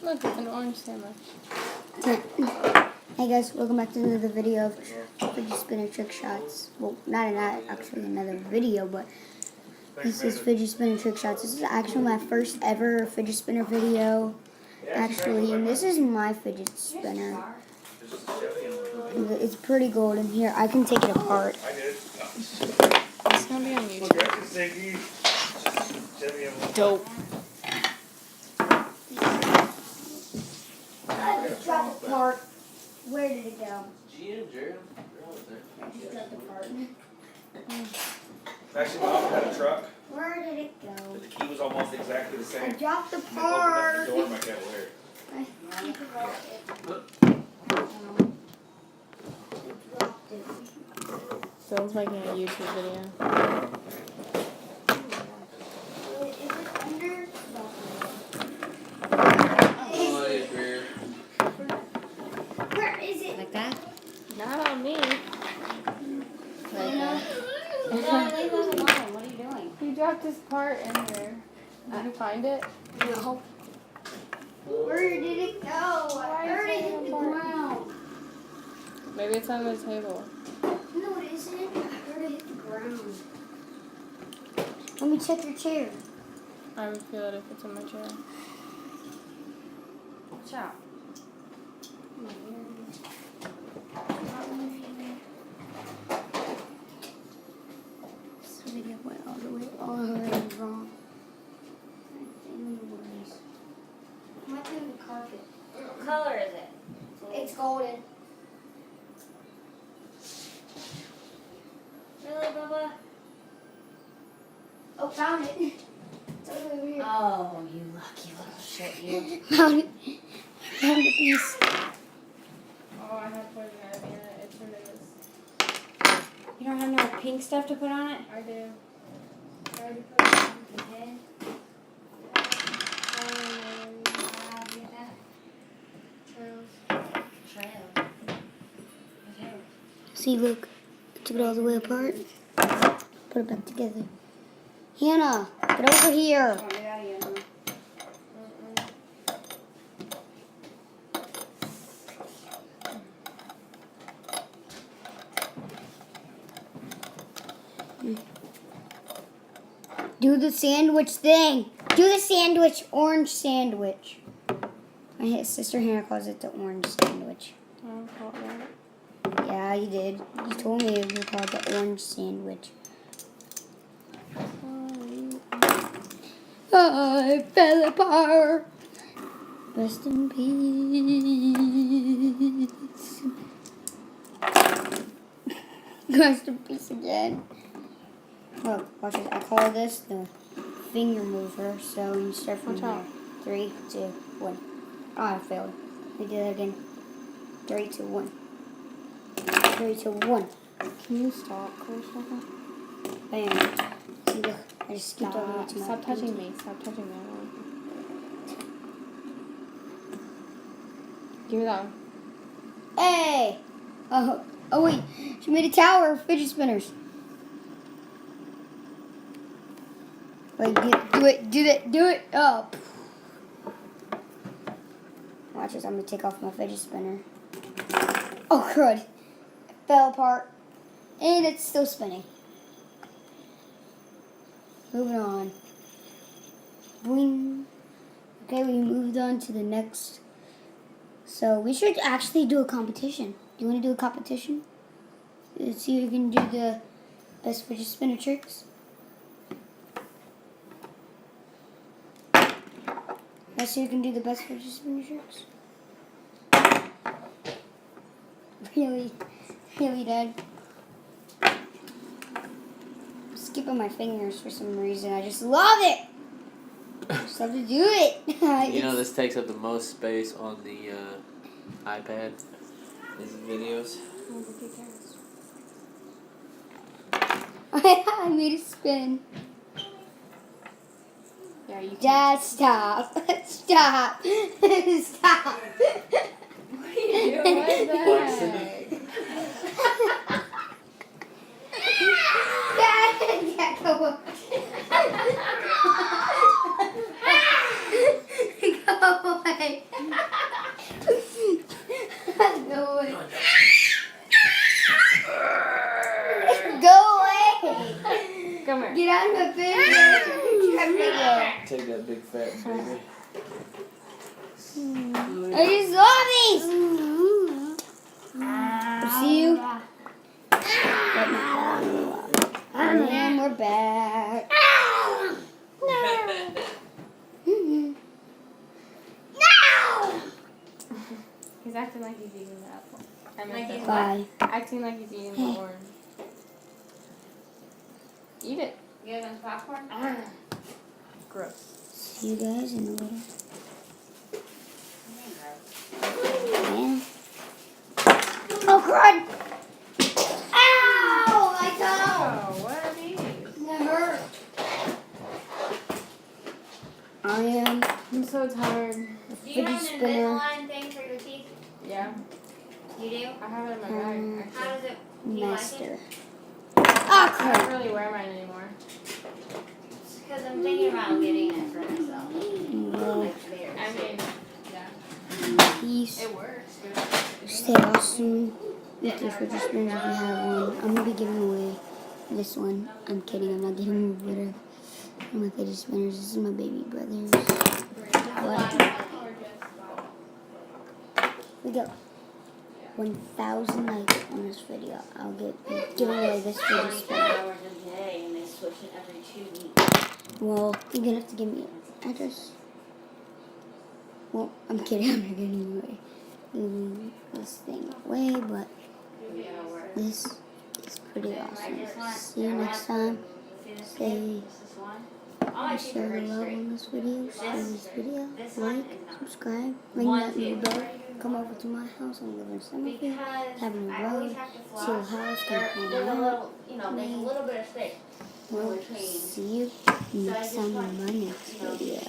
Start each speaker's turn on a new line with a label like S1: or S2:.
S1: Look, it's an orange sandwich.
S2: Hey guys, welcome back to another video of fidget spinner trick shots. Well, not actually another video, but this is fidget spinner trick shots. This is actually my first ever fidget spinner video, actually, and this is my fidget spinner. It's pretty golden. Here, I can take it apart.
S1: It's gonna be on YouTube. Dope.
S2: I just dropped the part. Where did it go?
S3: GM, Jared.
S2: I just dropped the part.
S4: Actually, my uncle had a truck,
S2: Where did it go?
S4: but the key was almost exactly the
S2: I
S4: same.
S2: dropped the
S4: And opened
S2: part.
S4: up the door, my cavalier.
S2: I think I dropped it.
S1: Phil's making a YouTube video.
S2: Is it under?
S3: Oh, yeah, Jared.
S2: Where is it?
S1: Like that? Not on me.
S2: Lena? Leave us alone. What are you doing?
S1: He dropped his part in here. Did you find it?
S2: No. Where did it go? I heard it hit the ground.
S1: Maybe it's on the table.
S2: No, it isn't. I heard it hit the ground. Let me check your chair.
S1: I would feel it if it's in my chair.
S2: Watch out. This video went all the way wrong. Might be on the carpet.
S5: What color is it?
S2: It's golden.
S5: Really, Bubba?
S2: Oh, found it. It's over here.
S5: Oh, you lucky little shit, you.
S2: Found it. Found a piece.
S1: Oh, I have poison ivy in it. It's what it is.
S5: You don't have no pink stuff to put on it?
S1: I do. I already put it on.
S5: Okay.
S1: Trails.
S5: Trail. Okay.
S2: See, look. I took it all the way apart. Put it back together. Hannah, get over here.
S5: Oh, get out of here.
S2: Do the sandwich thing. Do the sandwich. Orange sandwich. My sister Hannah calls it the orange sandwich.
S1: I don't call it that.
S2: Yeah, you did. You told me you called it the orange sandwich. I fell apart. Rest in peace. Rest in peace again. Look, watch it. I call this the finger mover. So you start from
S1: Watch
S2: here.
S1: out.
S2: 3, 2, 1. Oh, I failed. Let me do that again. 3, 2, 1. 3, 2, 1.
S1: Can you stop for a second?
S2: Bam. See, look. I just skipped all the way to my
S1: Stop touching me. Stop touching me. Give me that one.
S2: Hey! Oh wait. She made a tower of fidget spinners. Wait, do it. Oh. Watch this. I'm gonna take off my fidget spinner. Oh, good. It fell apart. And it's still spinning. Moving on. Boing. Okay, we moved on to the next. So we should actually do a competition. Do you want to do a competition? Let's see who can do the best fidget spinner tricks. Let's see who can do the best fidget spinner tricks. Really, Dad. I'm skipping my fingers for some reason. I just love it. Just love to do it.
S3: You know, this takes up the most space on the iPad. These videos.
S2: I made it spin.
S1: Yeah, you can.
S2: Dad, stop. Stop. Stop.
S1: What are you doing? What the heck?
S2: Dad, go. Go. away. Go away. Go away.
S5: Come here.
S2: Get out of my face.
S3: Take that big fat baby.
S2: I just saw these. See you. And we're back.
S1: He's acting like he's eating the apple. I meant
S5: Like
S1: the-
S5: he's
S2: Bye.
S1: acting like he's eating the orange. Eat it.
S5: You guys want popcorn?
S1: Gross.
S2: See you guys in a little. Yeah. Oh, crud! Ow! My toe!
S1: Oh, what are these?
S2: That hurt. I am
S1: I'm so tired.
S5: Do you
S2: fidget
S5: have an
S2: spinner
S5: Invisalign thing for your teeth?
S1: Yeah,
S5: You do?
S1: I have it in my bag.
S5: How
S1: Actually.
S5: does it? Do you like
S2: master.
S5: it?
S2: Ah,
S1: I
S2: crud!
S1: don't really wear mine anymore.
S5: Because I'm thinking about getting it for myself.
S2: Well,
S5: Like theirs.
S1: I mean, yeah,
S2: peace.
S1: it works. But
S2: Stay awesome with your fidget spinners if you have one. I'm gonna be giving away this one. I'm kidding. I'm not giving rid of my fidget spinners. This is my baby brother's. What? We got 1,000 likes on this video. I'll give away this fidget spinner.
S5: hours a day and they switch it every 2 weeks.
S2: Well, you're gonna have to give me an address. Well, I'm kidding. I'm not giving this thing away, but this is pretty awesome. See you next time. Stay. Share the love on this video. Share this video. Like, subscribe, ring that little bell. Come over to my house. I'm living in Summerfield.
S5: Because
S2: Having a
S5: I always
S2: road.
S5: have to
S2: See a
S5: floss.
S2: house. Come
S5: There's
S2: hang
S5: a
S2: out.
S5: little, there's a little bit of space.
S2: We'll see you next time on my next video.